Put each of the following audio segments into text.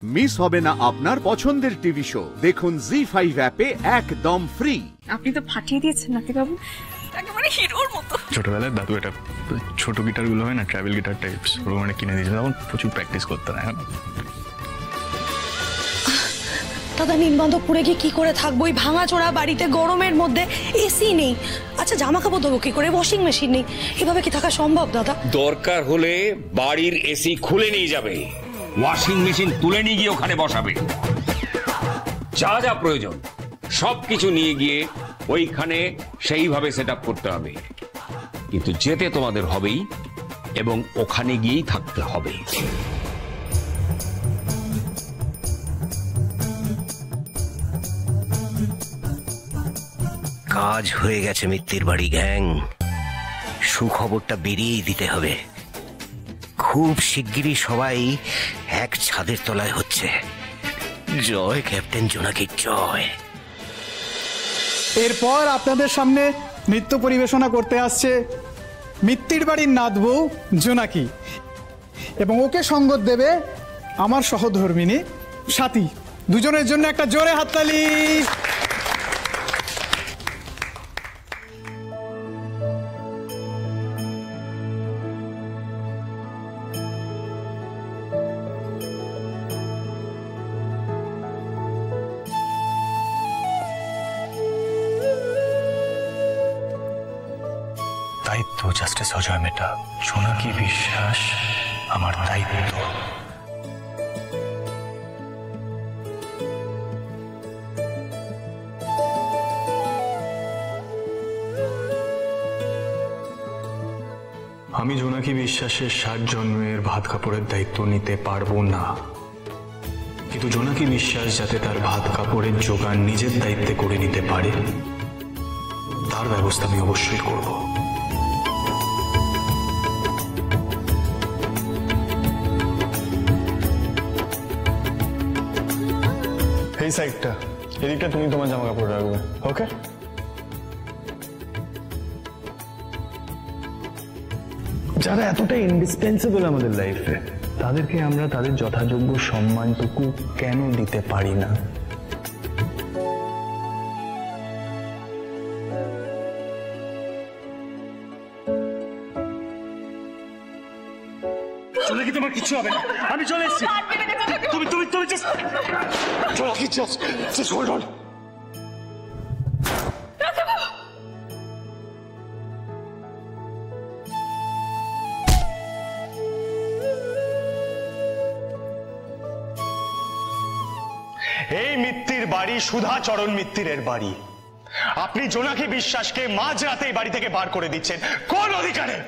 Miss হবে না আপনার পছন্দের টিভি শো। দেখুন জি5 অ্যাপে একদম ফ্রি। আপনি তো ফাটিয়ে দিয়েছেন নাকি বাবু, একেবারে হিরোর মতো। ছোটবেলায় দাদু এটা ছোট গিটার গুলো হয় না, ট্রাভেল গিটার টাইপস, ওগুলো মানে কিনে দিয়েছিল, তখন প্রচুর প্র্যাকটিস করতে হয়। দাদা নিমবান্ধবপুরে গিয়ে কি করে থাকবো এই ভাঙাচোরা বাড়িতে, গরমের মধ্যে এসি নেই। আচ্ছা জামা কাপড় ধোবো কি করে, ওয়াশিং মেশিন নেই, এভাবে কি থাকা সম্ভব দাদা? দরকার হলে বাড়ির এসি খুলে নিয়ে যাবে, ওয়াশিং মেশিন তুলে নিয়ে গিয়ে ওখানে বসাবে, যা যা প্রয়োজন সবকিছু নিয়ে গিয়ে ওইখানে সেইভাবে সেট আপ করতে হবে। কিন্তু যেতে তোমাদের হবেই এবং ওখানে গিয়েই থাকতে হবে। কাজ হয়ে গেছে মিত্তির বাড়ি গ্যাং, সুখবরটা বেরিয়েই দিতে হবে। খুব শিগগিরই সবাই এক ছাদের তলায় হচ্ছে। জয় ক্যাপ্টেন জোনাকির জয়। এরপর আপনাদের সামনে নৃত্য পরিবেশনা করতে আসছে মিত্তির বাড়ির নাতবউ জোনাকি, এবং ওকে সঙ্গত দেবে আমার সহধর্মিনী স্বাতী। দুজনের জন্য একটা জোরে হাততালি। দায়িত্ব জাস্টিস অজয় মেটা, জোনাকি বিশ্বাস আমার দায়িত্ব। আমি জোনাকি বিশ্বাসের 60 জন্মের ভাত কাপড়ের দায়িত্ব নিতে পারবো না, কিন্তু জোনাকি বিশ্বাস যাতে তার ভাত কাপড়ের জোগান নিজের দায়িত্বে করে নিতে পারে তার ব্যবস্থা আমি অবশ্যই করব। এই সাইডটা, এদিকটা তুমি তোমার জামা কাপড় রাখবে, ওকে? যারা এতটা ইন্ডিসপেন্সেবল আমাদের লাইফে, তাদেরকে আমরা তাদের যথাযোগ্য সম্মানটুকু কেন দিতে পারি না? চলে কি তোমার কিছু হবে না, আমি চলে এসেছি। তুমি তুমি তুমি চলো কি just hold on. এই মিত্তির বাড়ি সুধাচরণ মিত্তিরের বাড়ি। আপনি জোনাকি বিশ্বাসকে মাঝরাতে এই বাড়ি থেকে বার করে দিচ্ছেন কোন অধিকারে?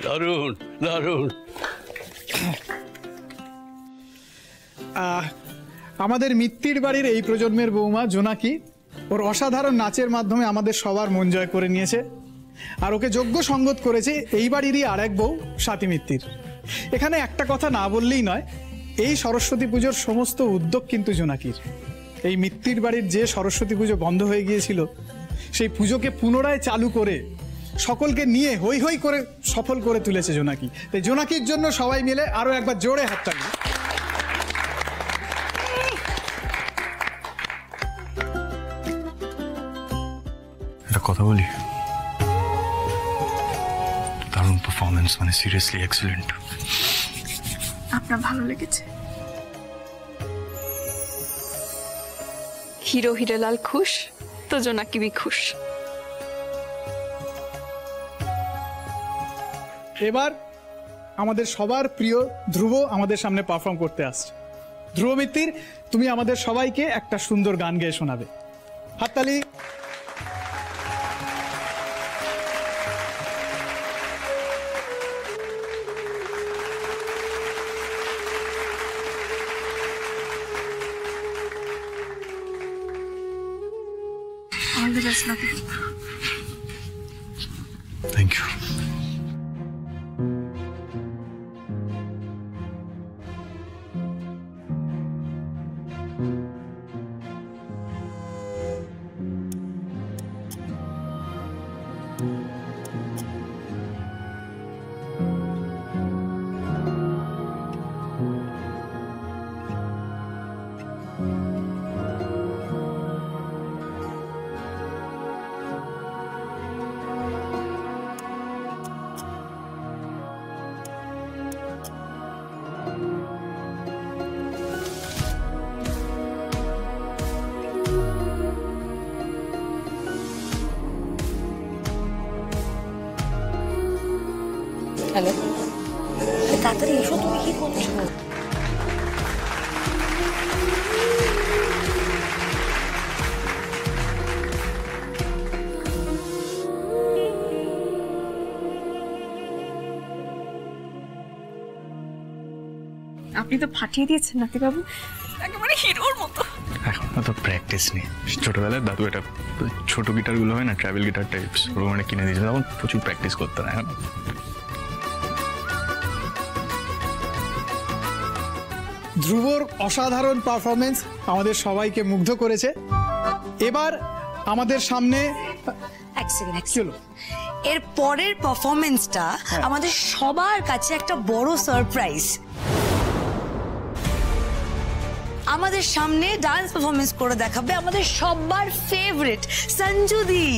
দারুণ দারুণ। আমাদের মিত্তির বাড়ির এই প্রজন্মের বৌমা জোনাকি ওর অসাধারণ নাচের মাধ্যমে আমাদের সবার মন জয় করে নিয়েছে, আর ওকে যোগ্য সঙ্গত করেছে এই বাড়িরই আর এক বউ স্বাতী মিত্তির। এখানে একটা কথা না বললেই নয়, এই সরস্বতী পুজোর সমস্ত উদ্যোগ কিন্তু জোনাকির। এই মিত্তির বাড়ির যে সরস্বতী পুজো বন্ধ হয়ে গিয়েছিল, সেই পুজোকে পুনরায় চালু করে সকলকে নিয়ে হই হই করে সফল করে তুলেছে জোনাকি। তাই জোনাকির জন্য সবাই মিলে আরো একবার জোরে হাততালি। একটা কথা বলি, দারুণ পারফরমেন্স, মানে সিরিয়াসলি এক্সেলেন্ট। আপনার ভালো লেগেছে? हीरो हीरेलाल खुश तो জোনাকি भी खुश। এবার আমাদের সবার প্রিয় ধ্রুব আমাদের সামনে পারফর্ম করতে আসছে। ধ্রুব মিত্তির, তুমি আমাদের সবাইকে একটা সুন্দর গান গেয়ে শোনাবে। হাততালি। All the best, Nati. Thank you. Hello, তাড়াতাড়ি এসো, তুমি কি করছো? আপনি তো ফাটিয়ে দিয়েছেন নাতি বাবু, একেবারে হিরোর মতো। এখন তো প্র্যাকটিস নেই। ছোটবেলায় দাদু একটা ছোট গিটারগুলো হয় না, ট্রাভেল গিটার টাইপস, ওগুলো মানে কিনে দিয়েছে, তখন প্রচুর প্র্যাকটিস করতে হয়। এখন ধ্রুবর অসাধারণ পারফরমেন্স আমাদের সবাইকে মুগ্ধ করেছে। এবার আমাদের সামনে এক সেকেন্ড, চলো, এর পরের পারফরমেন্সটা আমাদের সবার কাছে একটা বড় সারপ্রাইজ। আমাদের সামনে ডান্স পারফরমেন্স করে দেখাবে আমাদের সবার ফেভারিট সঞ্জুদি।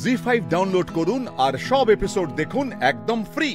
জি5 ডাউনলোড করুন আর সব এপিসোড দেখুন একদম ফ্রি।